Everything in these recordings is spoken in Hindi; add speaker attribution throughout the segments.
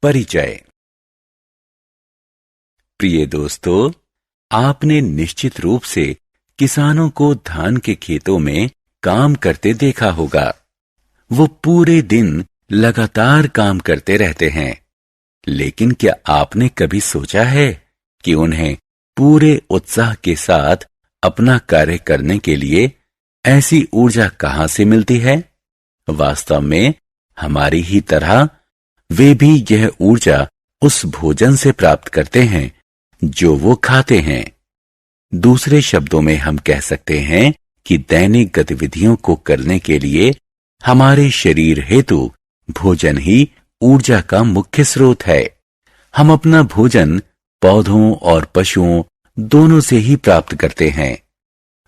Speaker 1: परिचय। प्रिय दोस्तों, आपने निश्चित रूप से किसानों को धान के खेतों में काम करते देखा होगा। वो पूरे दिन लगातार काम करते रहते हैं, लेकिन क्या आपने कभी सोचा है कि उन्हें पूरे उत्साह के साथ अपना कार्य करने के लिए ऐसी ऊर्जा कहां से मिलती है? वास्तव में हमारी ही तरह वे भी यह ऊर्जा उस भोजन से प्राप्त करते हैं जो वो खाते हैं। दूसरे शब्दों में हम कह सकते हैं कि दैनिक गतिविधियों को करने के लिए हमारे शरीर हेतु भोजन ही ऊर्जा का मुख्य स्रोत है। हम अपना भोजन पौधों और पशुओं दोनों से ही प्राप्त करते हैं।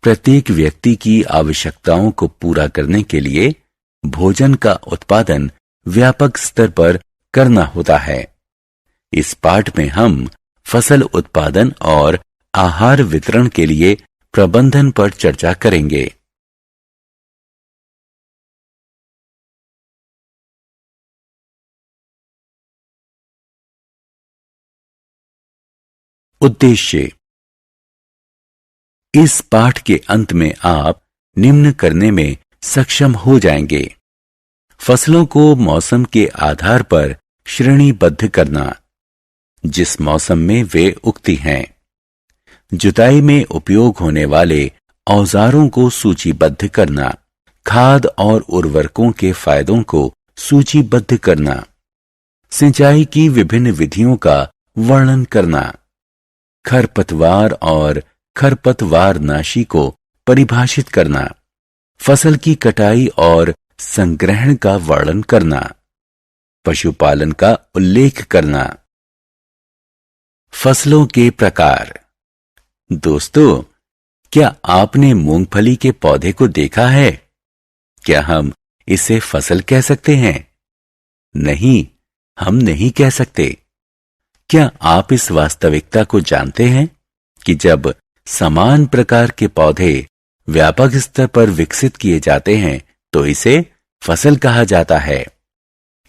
Speaker 1: प्रत्येक व्यक्ति की आवश्यकताओं को पूरा करने के लिए भोजन का उत्पादन व्यापक स्तर पर करना होता है। इस पाठ में हम फसल उत्पादन और आहार वितरण के लिए प्रबंधन पर चर्चा करेंगे। उद्देश्य। इस पाठ के अंत में आप निम्न करने में सक्षम हो जाएंगे। फसलों को मौसम के आधार पर श्रेणीबद्ध करना, जिस मौसम में वे उगती हैं। जुताई में उपयोग होने वाले औजारों को सूचीबद्ध करना। खाद और उर्वरकों के फायदों को सूचीबद्ध करना। सिंचाई की विभिन्न विधियों का वर्णन करना। खरपतवार और खरपतवारनाशी को परिभाषित करना। फसल की कटाई और संग्रहण का वर्णन करना। पशुपालन का उल्लेख करना। फसलों के प्रकार। दोस्तों, क्या आपने मूंगफली के पौधे को देखा है? क्या हम इसे फसल कह सकते हैं? नहीं, हम नहीं कह सकते। क्या आप इस वास्तविकता को जानते हैं कि जब समान प्रकार के पौधे व्यापक स्तर पर विकसित किए जाते हैं तो इसे फसल कहा जाता है।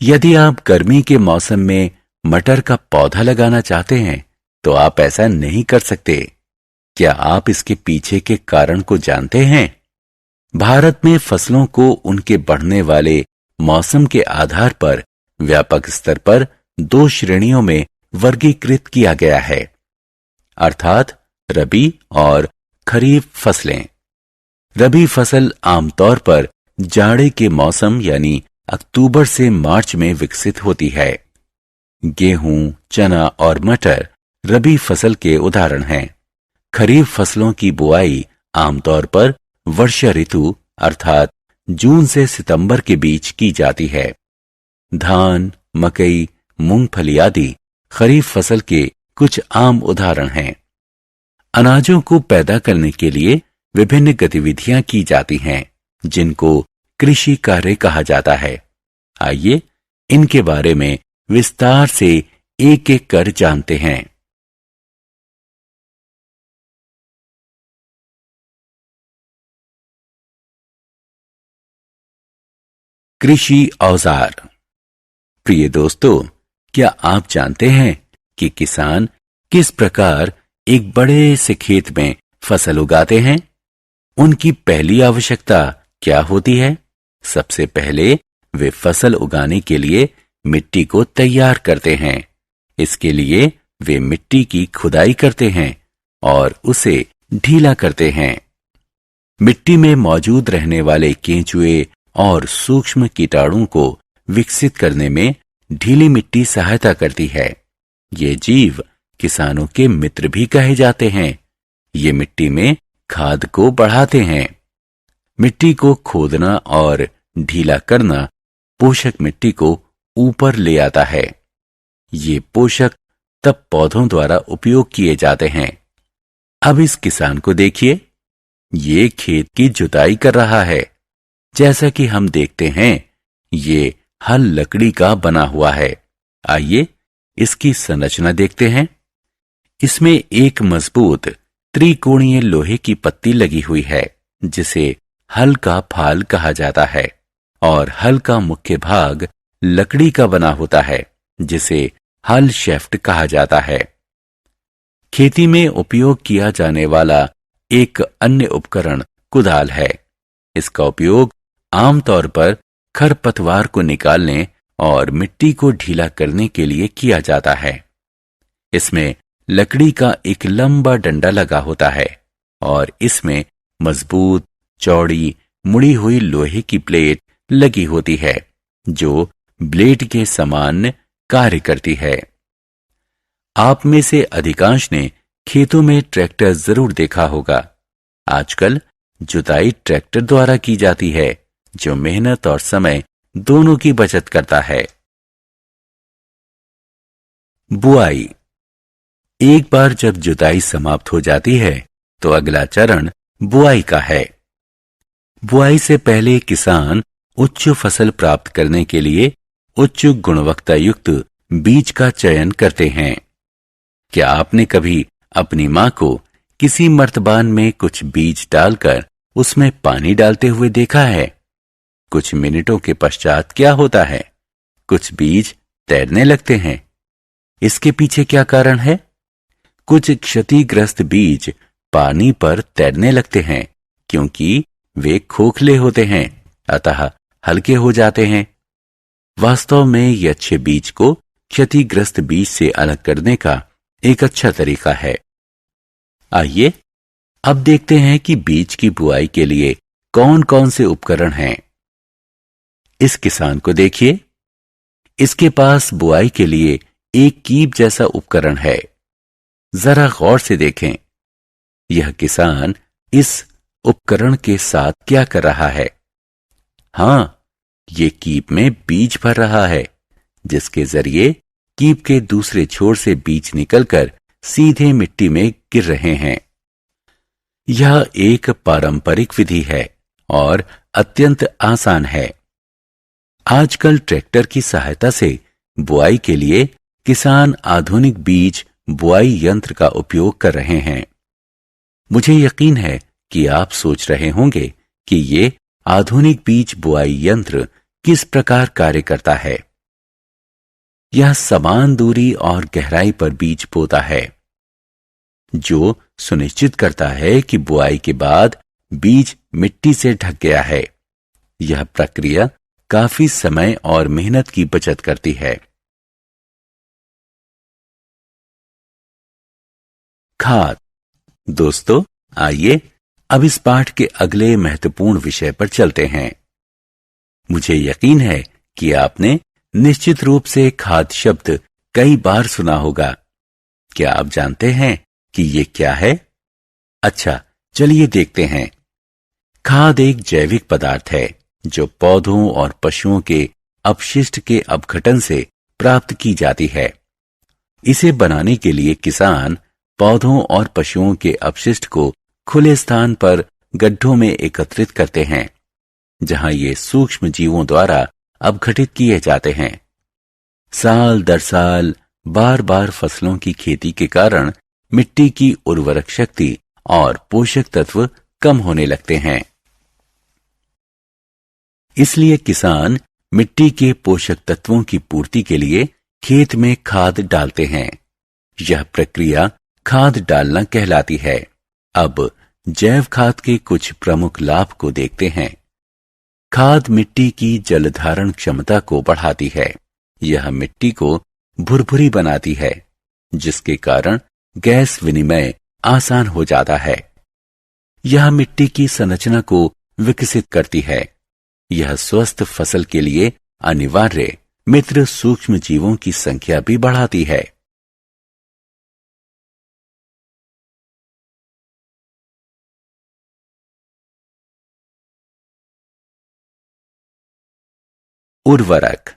Speaker 1: यदि आप गर्मी के मौसम में मटर का पौधा लगाना चाहते हैं तो आप ऐसा नहीं कर सकते। क्या आप इसके पीछे के कारण को जानते हैं? भारत में फसलों को उनके बढ़ने वाले मौसम के आधार पर व्यापक स्तर पर दो श्रेणियों में वर्गीकृत किया गया है, अर्थात रबी और खरीफ फसलें। रबी फसल आमतौर पर जाड़े के मौसम यानी अक्टूबर से मार्च में विकसित होती है। गेहूं, चना और मटर रबी फसल के उदाहरण हैं। खरीफ फसलों की बुआई आमतौर पर वर्षा ऋतु अर्थात जून से सितंबर के बीच की जाती है। धान, मकई, मूंगफली आदि खरीफ फसल के कुछ आम उदाहरण हैं। अनाजों को पैदा करने के लिए विभिन्न गतिविधियां की जाती हैं, जिनको कृषि कार्य कहा जाता है। आइए इनके बारे में विस्तार से एक एक कर जानते हैं। कृषि औजार। प्रिय दोस्तों, क्या आप जानते हैं कि किसान किस प्रकार एक बड़े से खेत में फसल उगाते हैं? उनकी पहली आवश्यकता क्या होती है? सबसे पहले वे फसल उगाने के लिए मिट्टी को तैयार करते हैं। इसके लिए वे मिट्टी की खुदाई करते हैं और उसे ढीला करते हैं। मिट्टी में मौजूद रहने वाले केंचुए और सूक्ष्म कीटाणुओं को विकसित करने में ढीली मिट्टी सहायता करती है। ये जीव किसानों के मित्र भी कहे जाते हैं। ये मिट्टी में खाद को बढ़ाते हैं। मिट्टी को खोदना और ढीला करना पोषक मिट्टी को ऊपर ले आता है। ये पोषक तब पौधों द्वारा उपयोग किए जाते हैं। अब इस किसान को देखिए, ये खेत की जुताई कर रहा है। जैसा कि हम देखते हैं, ये हल लकड़ी का बना हुआ है। आइए इसकी संरचना देखते हैं। इसमें एक मजबूत त्रिकोणीय लोहे की पत्ती लगी हुई है, जिसे हल का फाल कहा जाता है, और हल का मुख्य भाग लकड़ी का बना होता है, जिसे हल शैफ्ट कहा जाता है। खेती में उपयोग किया जाने वाला एक अन्य उपकरण कुदाल है। इसका उपयोग आमतौर पर खरपतवार को निकालने और मिट्टी को ढीला करने के लिए किया जाता है। इसमें लकड़ी का एक लंबा डंडा लगा होता है और इसमें मजबूत, चौड़ी, मुड़ी हुई लोहे की प्लेट लगी होती है जो ब्लेड के समान कार्य करती है। आप में से अधिकांश ने खेतों में ट्रैक्टर जरूर देखा होगा। आजकल जुताई ट्रैक्टर द्वारा की जाती है, जो मेहनत और समय दोनों की बचत करता है। बुआई। एक बार जब जुताई समाप्त हो जाती है तो अगला चरण बुआई का है। बुआई से पहले किसान उच्च फसल प्राप्त करने के लिए उच्च गुणवत्ता युक्त बीज का चयन करते हैं। क्या आपने कभी अपनी मां को किसी मर्तबान में कुछ बीज डालकर उसमें पानी डालते हुए देखा है? कुछ मिनटों के पश्चात क्या होता है? कुछ बीज तैरने लगते हैं। इसके पीछे क्या कारण है? कुछ क्षतिग्रस्त बीज पानी पर तैरने लगते हैं क्योंकि वे खोखले होते हैं, अतः हल्के हो जाते हैं। वास्तव में ये अच्छे बीज को क्षतिग्रस्त बीज से अलग करने का एक अच्छा तरीका है। आइए अब देखते हैं कि बीज की बुआई के लिए कौन कौन से उपकरण हैं। इस किसान को देखिए, इसके पास बुआई के लिए एक कीप जैसा उपकरण है। जरा गौर से देखें, यह किसान इस उपकरण के साथ क्या कर रहा है? हां, ये कीप में बीज भर रहा है, जिसके जरिए कीप के दूसरे छोर से बीज निकलकर सीधे मिट्टी में गिर रहे हैं। यह एक पारंपरिक विधि है और अत्यंत आसान है। आजकल ट्रैक्टर की सहायता से बुआई के लिए किसान आधुनिक बीज बुआई यंत्र का उपयोग कर रहे हैं। मुझे यकीन है कि आप सोच रहे होंगे कि ये आधुनिक बीज बुआई यंत्र किस प्रकार कार्य करता है। यह समान दूरी और गहराई पर बीज बोता है, जो सुनिश्चित करता है कि बुआई के बाद बीज मिट्टी से ढक गया है। यह प्रक्रिया काफी समय और मेहनत की बचत करती है। खाद। दोस्तों, आइए अब इस पाठ के अगले महत्वपूर्ण विषय पर चलते हैं। मुझे यकीन है कि आपने निश्चित रूप से खाद शब्द कई बार सुना होगा। क्या आप जानते हैं कि ये क्या है? अच्छा, चलिए देखते हैं। खाद एक जैविक पदार्थ है जो पौधों और पशुओं के अपशिष्ट के अपघटन से प्राप्त की जाती है। इसे बनाने के लिए किसान पौधों और पशुओं के अपशिष्ट को खुले स्थान पर गड्ढों में एकत्रित करते हैं, जहां ये सूक्ष्म जीवों द्वारा अपघटित किए जाते हैं। साल दर साल बार बार फसलों की खेती के कारण मिट्टी की उर्वरक शक्ति और पोषक तत्व कम होने लगते हैं। इसलिए किसान मिट्टी के पोषक तत्वों की पूर्ति के लिए खेत में खाद डालते हैं। यह प्रक्रिया खाद डालना कहलाती है। अब जैव खाद के कुछ प्रमुख लाभ को देखते हैं। खाद मिट्टी की जल धारण क्षमता को बढ़ाती है। यह मिट्टी को भुरभुरी बनाती है, जिसके कारण गैस विनिमय आसान हो जाता है। यह मिट्टी की संरचना को विकसित करती है। यह स्वस्थ फसल के लिए अनिवार्य मित्र सूक्ष्म जीवों की संख्या भी बढ़ाती है। उर्वरक।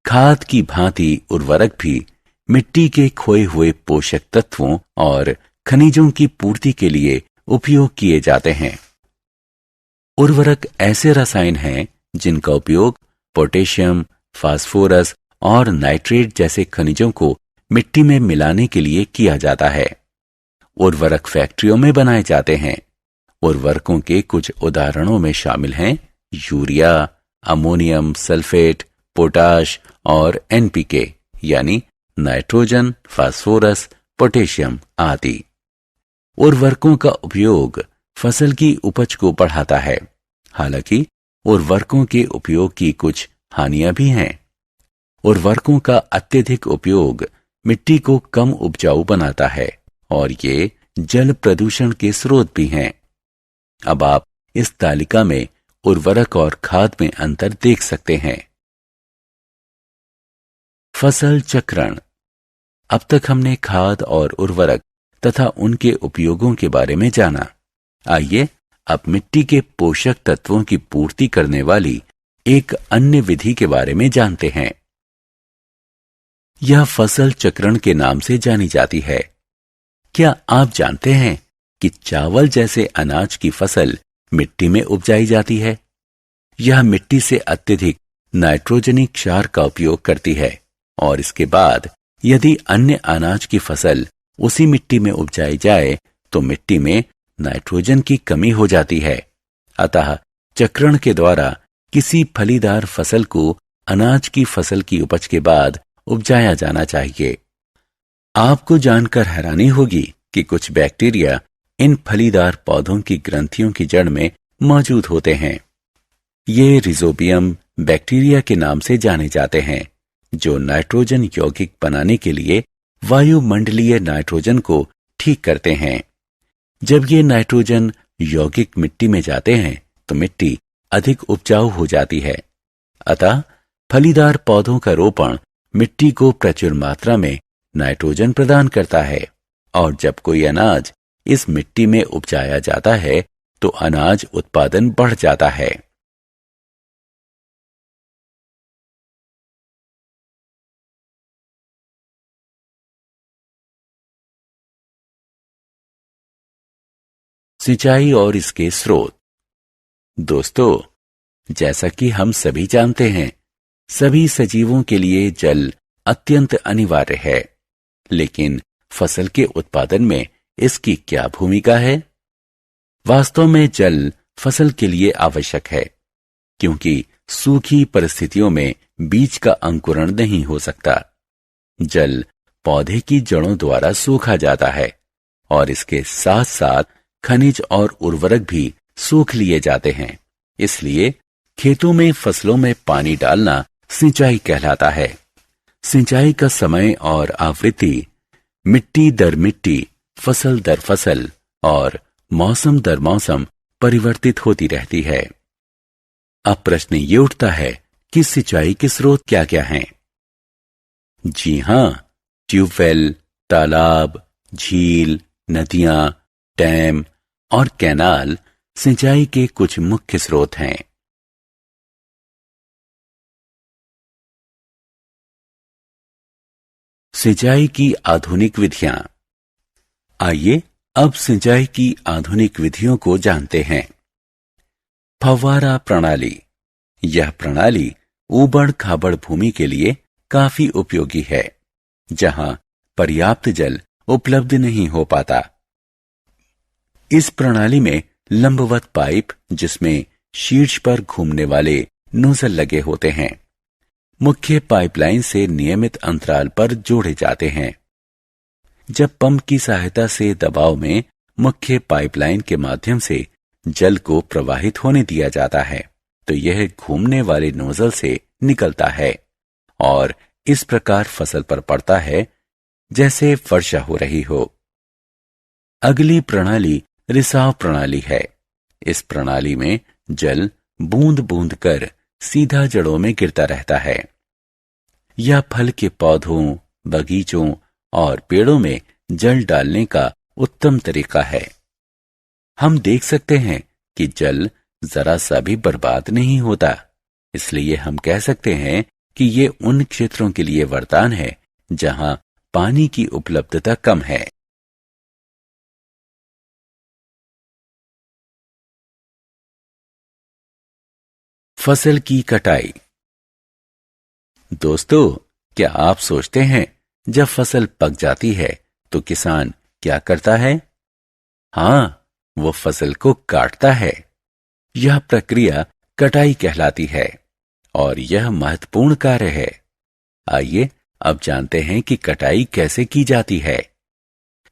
Speaker 1: खाद की भांति उर्वरक भी मिट्टी के खोए हुए पोषक तत्वों और खनिजों की पूर्ति के लिए उपयोग किए जाते हैं। उर्वरक ऐसे रसायन हैं जिनका उपयोग पोटेशियम, फास्फोरस और नाइट्रेट जैसे खनिजों को मिट्टी में मिलाने के लिए किया जाता है। उर्वरक फैक्ट्रियों में बनाए जाते हैं। उर्वरकों के कुछ उदाहरणों में शामिल हैं यूरिया, अमोनियम सल्फेट, पोटाश और एनपीके यानी नाइट्रोजन, फास्फोरस, पोटेशियम आदि। उर्वरकों का उपयोग फसल की उपज को बढ़ाता है। हालांकि उर्वरकों के उपयोग की कुछ हानियां भी हैं। उर्वरकों का अत्यधिक उपयोग मिट्टी को कम उपजाऊ बनाता है और ये जल प्रदूषण के स्रोत भी हैं। अब आप इस तालिका में उर्वरक और खाद में अंतर देख सकते हैं। फसल चक्रण। अब तक हमने खाद और उर्वरक तथा उनके उपयोगों के बारे में जाना। आइए अब मिट्टी के पोषक तत्वों की पूर्ति करने वाली एक अन्य विधि के बारे में जानते हैं। यह फसल चक्रण के नाम से जानी जाती है। क्या आप जानते हैं कि चावल जैसे अनाज की फसल मिट्टी में उपजाई जाती है? यह मिट्टी से अत्यधिक नाइट्रोजनी क्षार का उपयोग करती है और इसके बाद यदि अन्य अनाज की फसल उसी मिट्टी में उपजाई जाए तो मिट्टी में नाइट्रोजन की कमी हो जाती है। अतः चक्रण के द्वारा किसी फलीदार फसल को अनाज की फसल की उपज के बाद उपजाया जाना चाहिए। आपको जानकर हैरानी होगी कि कुछ बैक्टीरिया इन फलीदार पौधों की ग्रंथियों की जड़ में मौजूद होते हैं। ये रिजोबियम बैक्टीरिया के नाम से जाने जाते हैं, जो नाइट्रोजन यौगिक बनाने के लिए वायुमंडलीय नाइट्रोजन को ठीक करते हैं। जब ये नाइट्रोजन यौगिक मिट्टी में जाते हैं तो मिट्टी अधिक उपजाऊ हो जाती है। अतः फलीदार पौधों का रोपण मिट्टी को प्रचुर मात्रा में नाइट्रोजन प्रदान करता है और जब कोई अनाज इस मिट्टी में उपजाया जाता है तो अनाज उत्पादन बढ़ जाता है। सिंचाई और इसके स्रोत। दोस्तों, जैसा कि हम सभी जानते हैं, सभी सजीवों के लिए जल अत्यंत अनिवार्य है। लेकिन फसल के उत्पादन में इसकी क्या भूमिका है? वास्तव में जल फसल के लिए आवश्यक है, क्योंकि सूखी परिस्थितियों में बीज का अंकुरण नहीं हो सकता। जल पौधे की जड़ों द्वारा सूखा जाता है और इसके साथ साथ खनिज और उर्वरक भी सूख लिए जाते हैं। इसलिए खेतों में फसलों में पानी डालना सिंचाई कहलाता है। सिंचाई का समय और आवृत्ति मिट्टी दर मिट्टी, फसल दर फसल और मौसम दर मौसम परिवर्तित होती रहती है। अब प्रश्न ये उठता है कि सिंचाई के स्रोत क्या क्या हैं? जी हां, ट्यूबवेल, तालाब, झील, नदियां, डैम और कैनाल सिंचाई के कुछ मुख्य स्रोत हैं। सिंचाई की आधुनिक विधियां। आइए अब सिंचाई की आधुनिक विधियों को जानते हैं। फव्वारा प्रणाली। यह प्रणाली ऊबड़ खाबड़ भूमि के लिए काफी उपयोगी है, जहां पर्याप्त जल उपलब्ध नहीं हो पाता। इस प्रणाली में लंबवत पाइप, जिसमें शीर्ष पर घूमने वाले नोजल लगे होते हैं, मुख्य पाइपलाइन से नियमित अंतराल पर जोड़े जाते हैं। जब पंप की सहायता से दबाव में मुख्य पाइपलाइन के माध्यम से जल को प्रवाहित होने दिया जाता है तो यह घूमने वाले नोजल से निकलता है और इस प्रकार फसल पर पड़ता है जैसे वर्षा हो रही हो। अगली प्रणाली रिसाव प्रणाली है। इस प्रणाली में जल बूंद बूंद कर सीधा जड़ों में गिरता रहता है। यह फल के पौधों, बगीचों और पेड़ों में जल डालने का उत्तम तरीका है। हम देख सकते हैं कि जल जरा सा भी बर्बाद नहीं होता, इसलिए हम कह सकते हैं कि ये उन क्षेत्रों के लिए वरदान है जहां पानी की उपलब्धता कम है। फसल की कटाई। दोस्तों, क्या आप सोचते हैं जब फसल पक जाती है तो किसान क्या करता है? हां, वो फसल को काटता है। यह प्रक्रिया कटाई कहलाती है और यह महत्वपूर्ण कार्य है। आइए अब जानते हैं कि कटाई कैसे की जाती है।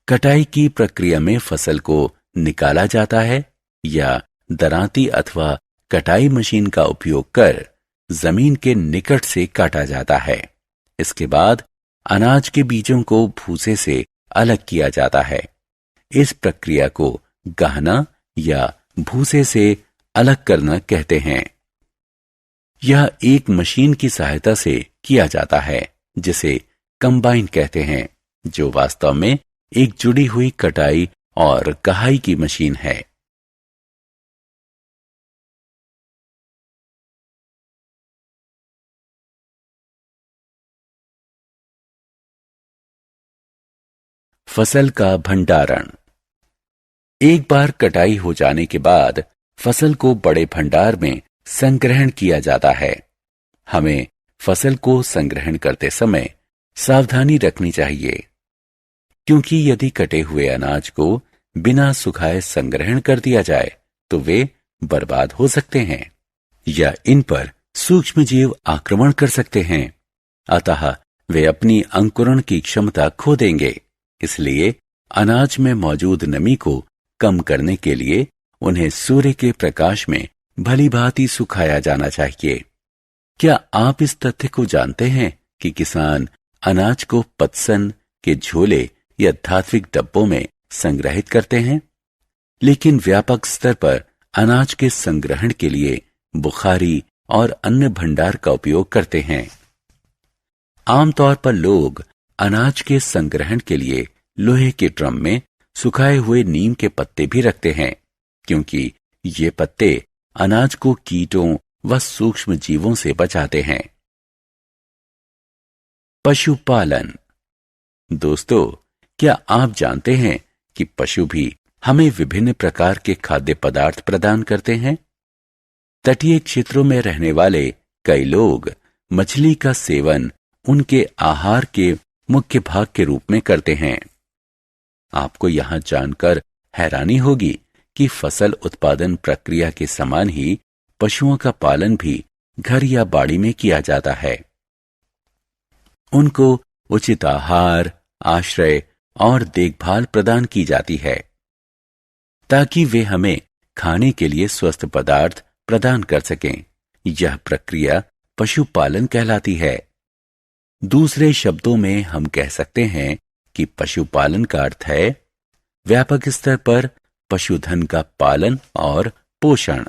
Speaker 1: कटाई की प्रक्रिया में फसल को निकाला जाता है या दरांती अथवा कटाई मशीन का उपयोग कर जमीन के निकट से काटा जाता है। इसके बाद अनाज के बीजों को भूसे से अलग किया जाता है। इस प्रक्रिया को गाहना या भूसे से अलग करना कहते हैं। यह एक मशीन की सहायता से किया जाता है जिसे कंबाइन कहते हैं, जो वास्तव में एक जुड़ी हुई कटाई और कहाई की मशीन है। फसल का भंडारण। एक बार कटाई हो जाने के बाद फसल को बड़े भंडार में संग्रहण किया जाता है। हमें फसल को संग्रहण करते समय सावधानी रखनी चाहिए, क्योंकि यदि कटे हुए अनाज को बिना सुखाए संग्रहण कर दिया जाए तो वे बर्बाद हो सकते हैं या इन पर सूक्ष्मजीव आक्रमण कर सकते हैं। अतः वे अपनी अंकुरण की क्षमता खो देंगे। इसलिए अनाज में मौजूद नमी को कम करने के लिए उन्हें सूर्य के प्रकाश में भली भांति सुखाया जाना चाहिए। क्या आप इस तथ्य को जानते हैं कि किसान अनाज को पटसन के झोले या धात्विक डब्बों में संग्रहित करते हैं, लेकिन व्यापक स्तर पर अनाज के संग्रहण के लिए बुखारी और अन्य भंडार का उपयोग करते हैं। आमतौर पर लोग अनाज के संग्रहण के लिए लोहे के ड्रम में सुखाए हुए नीम के पत्ते भी रखते हैं, क्योंकि ये पत्ते अनाज को कीटों व सूक्ष्म जीवों से बचाते हैं। पशुपालन। दोस्तों, क्या आप जानते हैं कि पशु भी हमें विभिन्न प्रकार के खाद्य पदार्थ प्रदान करते हैं? तटीय क्षेत्रों में रहने वाले कई लोग मछली का सेवन उनके आहार के मुख्य भाग के रूप में करते हैं। आपको यहां जानकर हैरानी होगी कि फसल उत्पादन प्रक्रिया के समान ही पशुओं का पालन भी घर या बाड़ी में किया जाता है। उनको उचित आहार, आश्रय और देखभाल प्रदान की जाती है ताकि वे हमें खाने के लिए स्वस्थ पदार्थ प्रदान कर सकें। यह प्रक्रिया पशुपालन कहलाती है। दूसरे शब्दों में हम कह सकते हैं कि पशुपालन का अर्थ है व्यापक स्तर पर पशुधन का पालन और पोषण।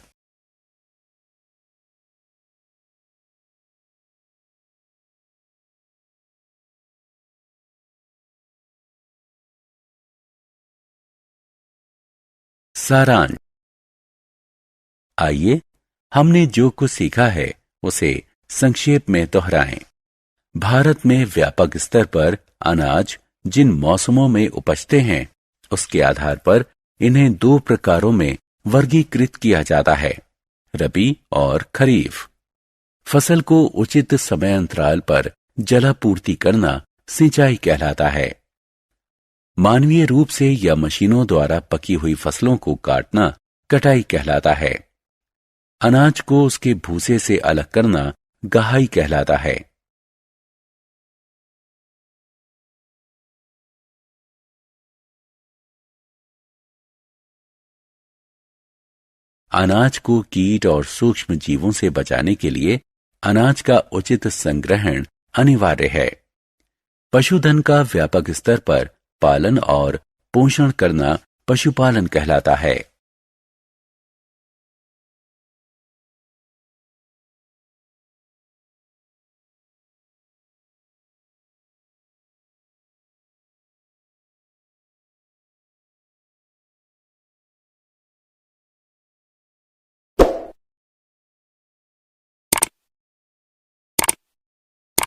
Speaker 1: सारांश। आइए हमने जो कुछ सीखा है उसे संक्षेप में दोहराएं। भारत में व्यापक स्तर पर अनाज जिन मौसमों में उपजते हैं उसके आधार पर इन्हें दो प्रकारों में वर्गीकृत किया जाता है, रबी और खरीफ। फसल को उचित समय अंतराल पर जलापूर्ति करना सिंचाई कहलाता है। मानवीय रूप से या मशीनों द्वारा पकी हुई फसलों को काटना कटाई कहलाता है। अनाज को उसके भूसे से अलग करना गहाई कहलाता है। अनाज को कीट और सूक्ष्म जीवों से बचाने के लिए अनाज का उचित संग्रहण अनिवार्य है। पशुधन का व्यापक स्तर पर पालन और पोषण करना पशुपालन कहलाता है।